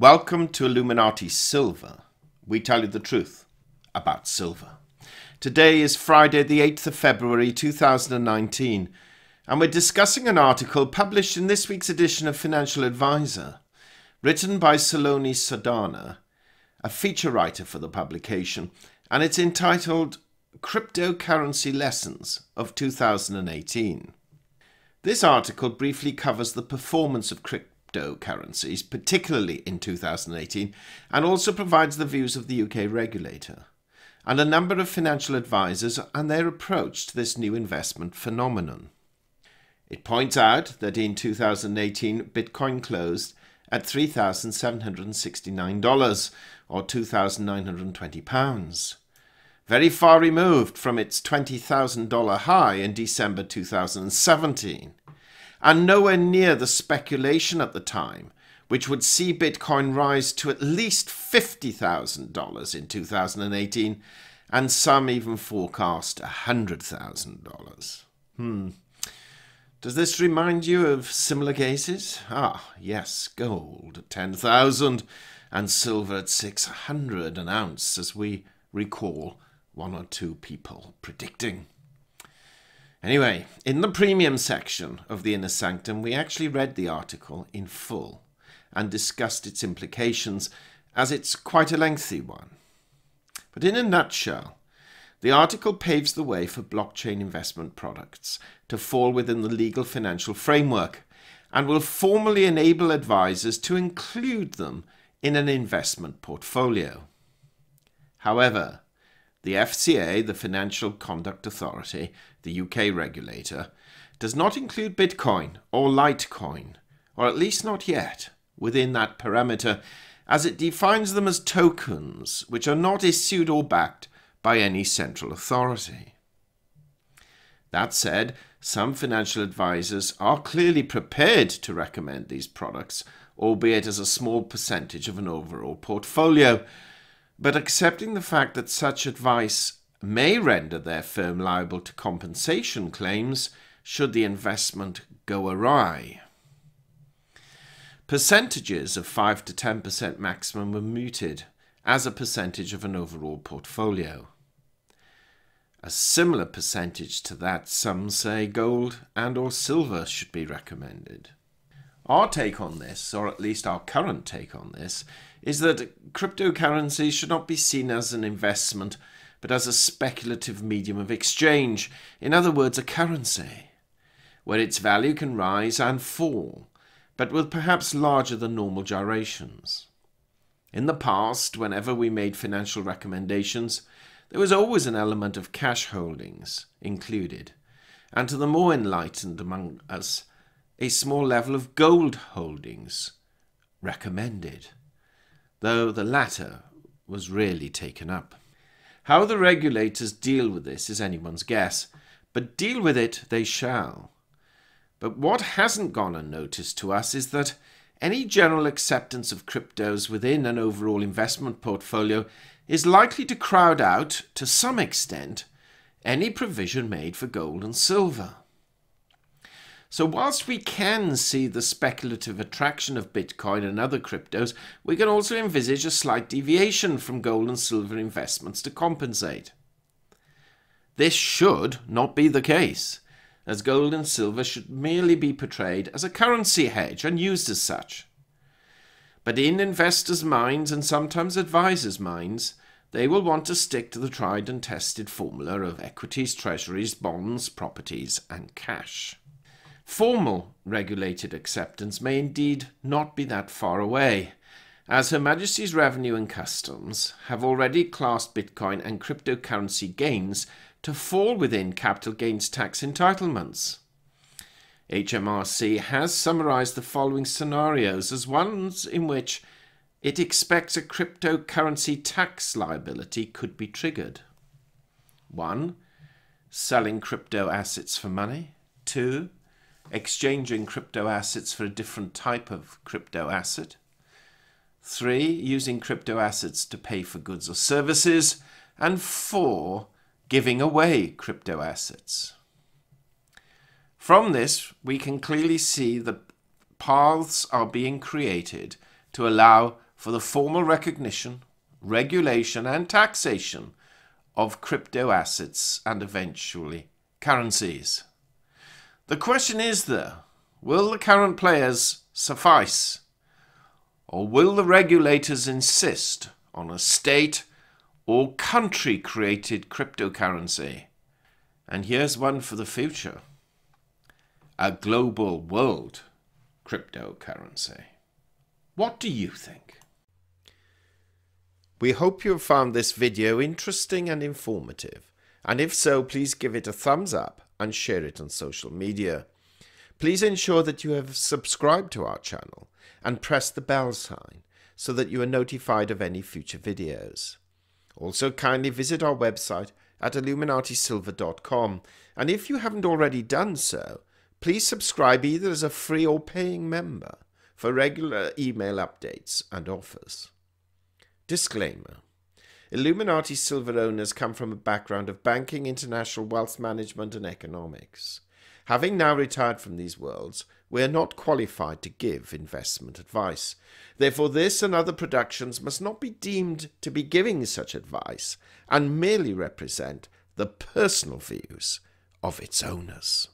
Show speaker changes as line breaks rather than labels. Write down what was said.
Welcome to Illuminati Silver. We tell you the truth about silver. Today is Friday the 8th of February 2019 and we're discussing an article published in this week's edition of Financial Advisor, written by Saloni Sardana, a feature writer for the publication, and it's entitled Cryptocurrency Lessons of 2018. This article briefly covers the performance of cryptocurrencies, particularly in 2018, and also provides the views of the UK Regulator and a number of financial advisors and their approach to this new investment phenomenon. It points out that in 2018, Bitcoin closed at $3,769 or £2,920, very far removed from its $20,000 high in December 2017, and nowhere near the speculation at the time, which would see Bitcoin rise to at least $50,000 in 2018, and some even forecast $100,000. Does this remind you of similar cases? Ah, yes, gold at 10,000 and silver at 600 an ounce, as we recall one or two people predicting. Anyway, in the premium section of the Inner Sanctum, we actually read the article in full and discussed its implications, as it's quite a lengthy one. But in a nutshell, the article paves the way for blockchain investment products to fall within the legal financial framework and will formally enable advisors to include them in an investment portfolio. However, the FCA, the Financial Conduct Authority, the UK Regulator, does not include Bitcoin or Litecoin, or at least not yet, within that parameter, as it defines them as tokens which are not issued or backed by any central authority. That said, some financial advisors are clearly prepared to recommend these products, albeit as a small percentage of an overall portfolio, but accepting the fact that such advice may render their firm liable to compensation claims should the investment go awry. Percentages of 5 to 10% maximum were mooted as a percentage of an overall portfolio. A similar percentage to that, some say gold and or silver should be recommended. Our take on this, or at least our current take on this, is that cryptocurrencies should not be seen as an investment, but as a speculative medium of exchange, in other words, a currency, where its value can rise and fall, but with perhaps larger than normal gyrations. In the past, whenever we made financial recommendations, there was always an element of cash holdings included, and to the more enlightened among us, a small level of gold holdings recommended, though the latter was rarely taken up. How the regulators deal with this is anyone's guess, but deal with it they shall. But what hasn't gone unnoticed to us is that any general acceptance of cryptos within an overall investment portfolio is likely to crowd out, to some extent, any provision made for gold and silver. So whilst we can see the speculative attraction of Bitcoin and other cryptos, we can also envisage a slight deviation from gold and silver investments to compensate. This should not be the case, as gold and silver should merely be portrayed as a currency hedge and used as such. But in investors' minds and sometimes advisors' minds, they will want to stick to the tried and tested formula of equities, treasuries, bonds, properties and cash. Formal regulated acceptance may indeed not be that far away, as Her Majesty's Revenue and Customs have already classed Bitcoin and cryptocurrency gains to fall within capital gains tax entitlements. HMRC has summarised the following scenarios as ones in which it expects a cryptocurrency tax liability could be triggered. 1. Selling crypto assets for money. 2. Exchanging crypto assets for a different type of crypto asset. 3. Using crypto assets to pay for goods or services. And 4. Giving away crypto assets. From this, we can clearly see that paths are being created to allow for the formal recognition, regulation and taxation of crypto assets and eventually currencies. The question is, though, will the current players suffice, or will the regulators insist on a state or country-created cryptocurrency? And here's one for the future: a global world cryptocurrency. What do you think? We hope you have found this video interesting and informative, and if so, please give it a thumbs up and share it on social media. Please ensure that you have subscribed to our channel and press the bell sign so that you are notified of any future videos. Also, kindly visit our website at illuminatisilver.com, and if you haven't already done so, please subscribe either as a free or paying member for regular email updates and offers. Disclaimer: Illuminati Silver owners come from a background of banking, international wealth management and economics. Having now retired from these worlds, we are not qualified to give investment advice. Therefore, this and other productions must not be deemed to be giving such advice and merely represent the personal views of its owners.